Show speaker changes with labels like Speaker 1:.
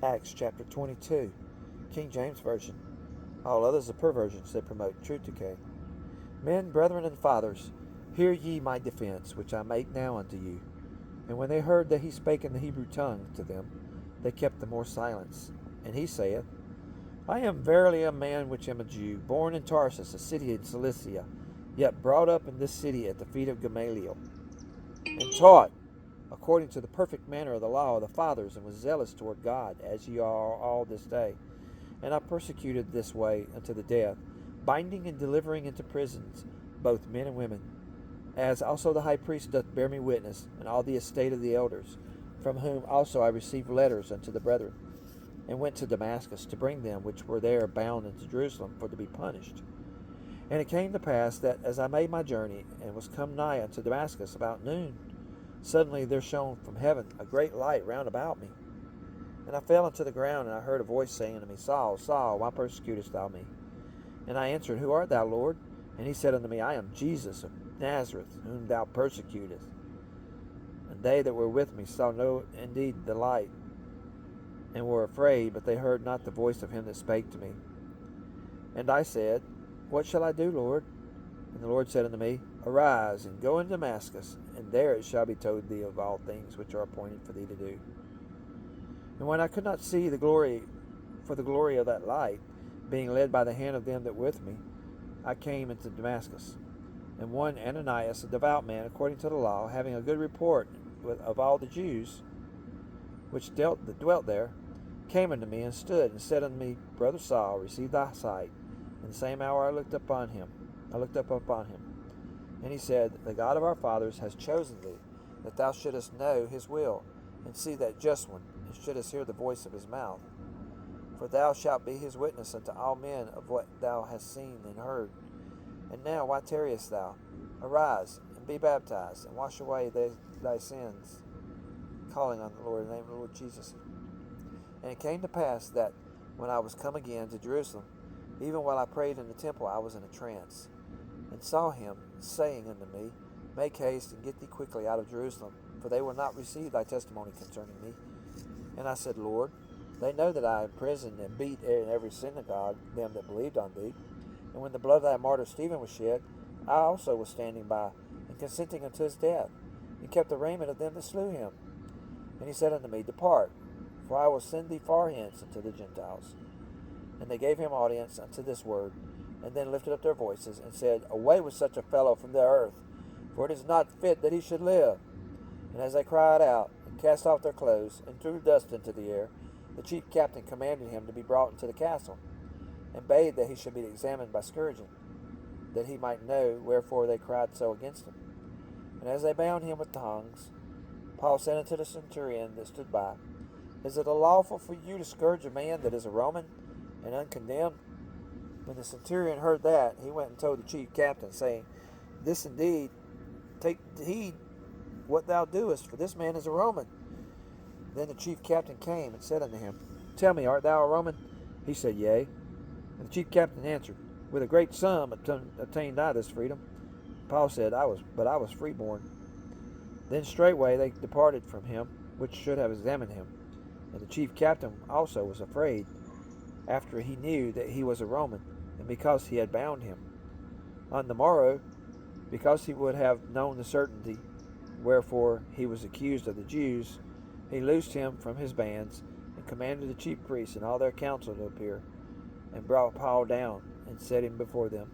Speaker 1: Acts chapter 22, King James Version. All others are perversions that promote truth decay. Men, brethren, and fathers, hear ye my defense, which I make now unto you. And when they heard that he spake in the Hebrew tongue to them, they kept the more silence. And he saith, I am verily a man which am a Jew, born in Tarsus, a city in Cilicia, yet brought up in this city at the feet of Gamaliel, and taught according to the perfect manner of the law of the fathers, and was zealous toward God, as ye are all this day. And I persecuted this way unto the death, binding and delivering into prisons both men and women, as also the high priest doth bear me witness, and all the estate of the elders, from whom also I received letters unto the brethren, and went to Damascus to bring them which were there bound into Jerusalem for to be punished. And it came to pass that as I made my journey, and was come nigh unto Damascus about noon, suddenly there shone from heaven a great light round about me. And I fell unto the ground, and I heard a voice saying unto me, Saul, Saul, why persecutest thou me? And I answered, Who art thou, Lord? And he said unto me, I am Jesus of Nazareth, whom thou persecutest. And they that were with me saw indeed the light, and were afraid, but they heard not the voice of him that spake to me. And I said, What shall I do, Lord? And the Lord said unto me, Arise, and go into Damascus, and there it shall be told thee of all things which are appointed for thee to do. And when I could not see the glory of that light, being led by the hand of them that were with me, I came into Damascus. And one Ananias, a devout man according to the law, having a good report of all the Jews which dwelt there, came unto me and stood and said unto me, Brother Saul, receive thy sight. In the same hour I looked up upon him. And he said, The God of our fathers has chosen thee, that thou shouldest know his will, and see that just one, and shouldest hear the voice of his mouth. For thou shalt be his witness unto all men of what thou hast seen and heard. And now why tarriest thou? Arise, and be baptized, and wash away thy sins, calling on the Lord in the name of the Lord Jesus. And it came to pass that, when I was come again to Jerusalem, even while I prayed in the temple, I was in a trance, and saw him saying unto me, Make haste, and get thee quickly out of Jerusalem, for they will not receive thy testimony concerning me. And I said, Lord, they know that I imprisoned and beat in every synagogue them that believed on thee. And when the blood of thy martyr Stephen was shed, I also was standing by, and consenting unto his death, and kept the raiment of them that slew him. And he said unto me, Depart, for I will send thee far hence unto the Gentiles. And they gave him audience unto this word, and then lifted up their voices, and said, Away with such a fellow from the earth, for it is not fit that he should live. And as they cried out, and cast off their clothes, and threw dust into the air, the chief captain commanded him to be brought into the castle, and bade that he should be examined by scourging, that he might know wherefore they cried so against him. And as they bound him with tongues, Paul said unto the centurion that stood by, Is it lawful for you to scourge a man that is a Roman, and uncondemned? When the centurion heard that, he went and told the chief captain, saying, This indeed, take heed what thou doest, for this man is a Roman. Then the chief captain came and said unto him, Tell me, art thou a Roman? He said, Yea. And the chief captain answered, With a great sum obtained I this freedom. Paul said, I was freeborn. Then straightway they departed from him, which should have examined him. And the chief captain also was afraid, after he knew that he was a Roman, and because he had bound him. On the morrow, because he would have known the certainty wherefore he was accused of the Jews, he loosed him from his bands, and commanded the chief priests and all their council to appear, and brought Paul down, and set him before them.